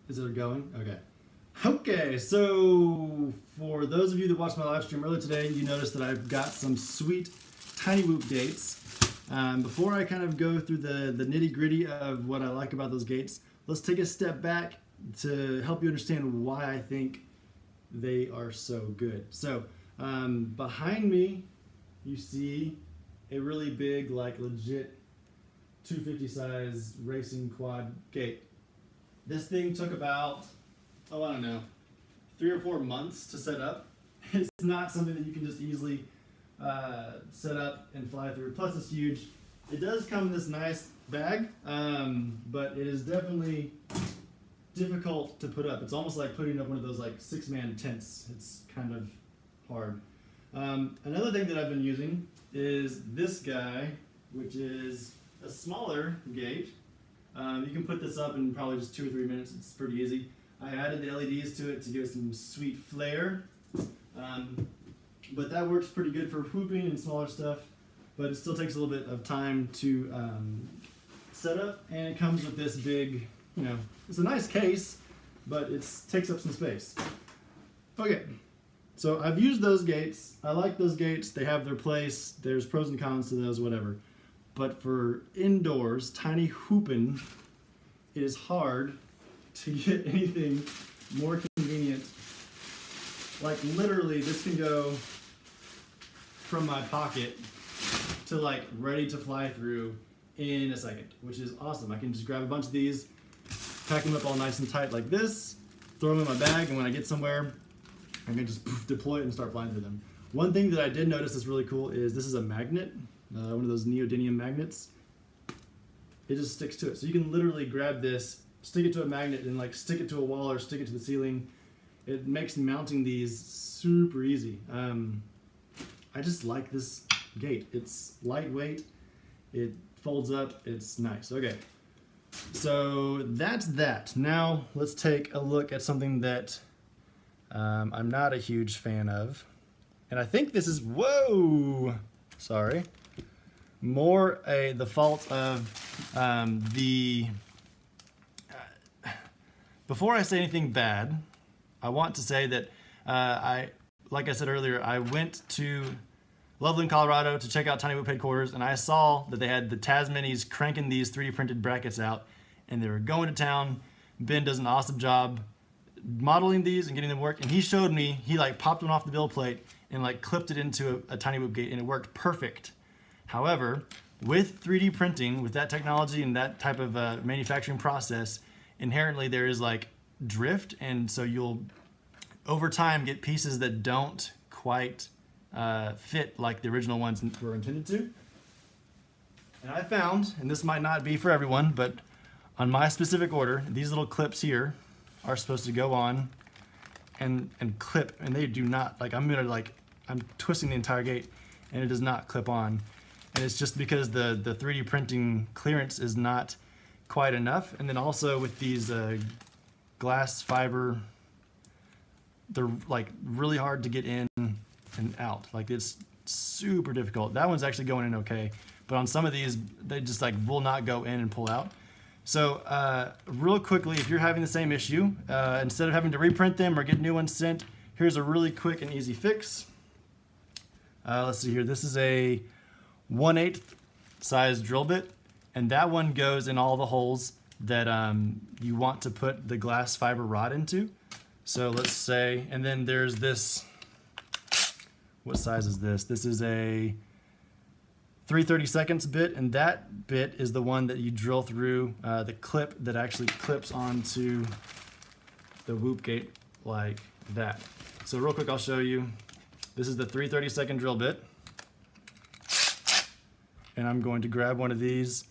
Is it going? Okay. Okay, so for those of you that watched my live stream earlier today, you noticed that I've got some sweet tiny whoop gates. Before I kind of go through the nitty gritty of what I like about those gates, let's take a step back to help you understand why I think they are so good. So behind me, you see a really big, like legit 250 size racing quad gate. This thing took about, oh, I don't know, 3 or 4 months to set up. It's not something that you can just easily set up and fly through. Plus it's huge. It does come in this nice bag, but it is definitely difficult to put up. It's almost like putting up one of those like 6-man tents. It's kind of hard. Another thing that I've been using is this guy, which is a smaller gate. You can put this up in probably just 2 or 3 minutes. It's pretty easy. I added the LEDs to it to give it some sweet flair. But that works pretty good for whooping and smaller stuff. But it still takes a little bit of time to set up. And it comes with this big, you know, it's a nice case, but it takes up some space. Okay, so I've used those gates. I like those gates. They have their place. There's pros and cons to those, whatever. But for indoors, tiny hooping, it is hard to get anything more convenient. Like literally, this can go from my pocket to like ready to fly through in a second, which is awesome. I can just grab a bunch of these, pack them up all nice and tight like this, throw them in my bag, and when I get somewhere, I can just deploy it and start flying through them. One thing that I did notice that's really cool is this is a magnet. One of those neodymium magnets. It just sticks to it. So you can literally grab this, stick it to a magnet, and like stick it to a wall or stick it to the ceiling. It makes mounting these super easy. I just like this gate. It's lightweight, it folds up, it's nice. Okay, so that's that. Now let's take a look at something that I'm not a huge fan of. And I think this is, whoa, sorry. More the fault of before I say anything bad, I want to say that like I said earlier, I went to Loveland, Colorado to check out Tiny Whoop headquarters, and I saw that they had the Tasmanies cranking these 3D printed brackets out, and they were going to town. Ben does an awesome job modeling these and getting them to work, and he showed me, he like popped one off the build plate and like clipped it into a Tiny Whoop gate, and it worked perfect. However, with 3D printing, with that technology and that type of manufacturing process, inherently there is like drift, and so you'll over time get pieces that don't quite fit like the original ones were intended to. And I found, and this might not be for everyone, but on my specific order, these little clips here are supposed to go on and clip, and they do not. Like I'm twisting the entire gate, and it does not clip on. And it's just because the 3D printing clearance is not quite enough. And then also with these glass fiber, they're like really hard to get in and out. Like it's super difficult. That one's actually going in okay, but on some of these, they just like will not go in and pull out. So real quickly, if you're having the same issue, instead of having to reprint them or get new ones sent, here's a really quick and easy fix. Let's see here. This is a 1/8 size drill bit, and that one goes in all the holes that you want to put the glass fiber rod into. So let's say, and then there's this, what size is this? This is a 3/32 bit, and that bit is the one that you drill through the clip that actually clips onto the whoop gate like that. So real quick, I'll show you. This is the 3/32 drill bit. And I'm going to grab one of these,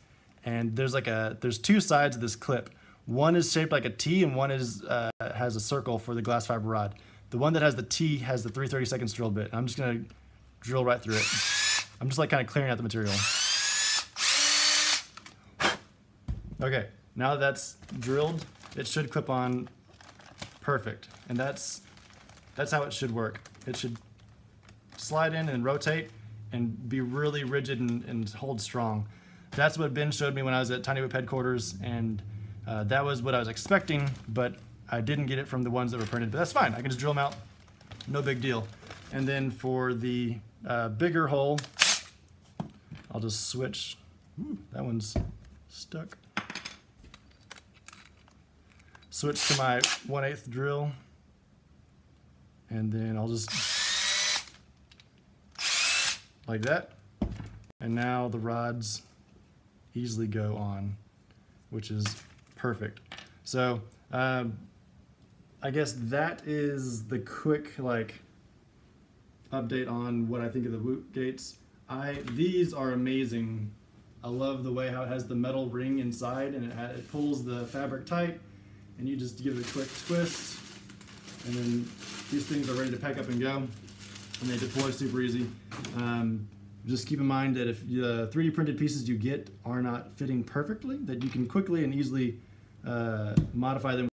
and there's 2 sides of this clip. One is shaped like a T, and one is has a circle for the glass fiber rod. The one that has the T has the 3/32 drill bit. I'm just gonna drill right through it. I'm just like kind of clearing out the material. Okay, now that that's drilled, it should clip on perfect, and that's how it should work. It should slide in and rotate and be really rigid and hold strong. That's what Ben showed me when I was at Tiny Whoop headquarters, and that was what I was expecting, but I didn't get it from the ones that were printed, but that's fine. I can just drill them out, no big deal. And then for the bigger hole, I'll just switch. Ooh, that one's stuck. Switch to my 1/8 drill, and then I'll just like that. And now the rods easily go on, which is perfect. So I guess that is the quick update on what I think of the Woot gates. These are amazing. I love the way how it has the metal ring inside, and it pulls the fabric tight, and you just give it a quick twist, and then these things are ready to pack up and go, and they deploy super easy. Just keep in mind that if the 3D printed pieces you get are not fitting perfectly, that you can quickly and easily modify them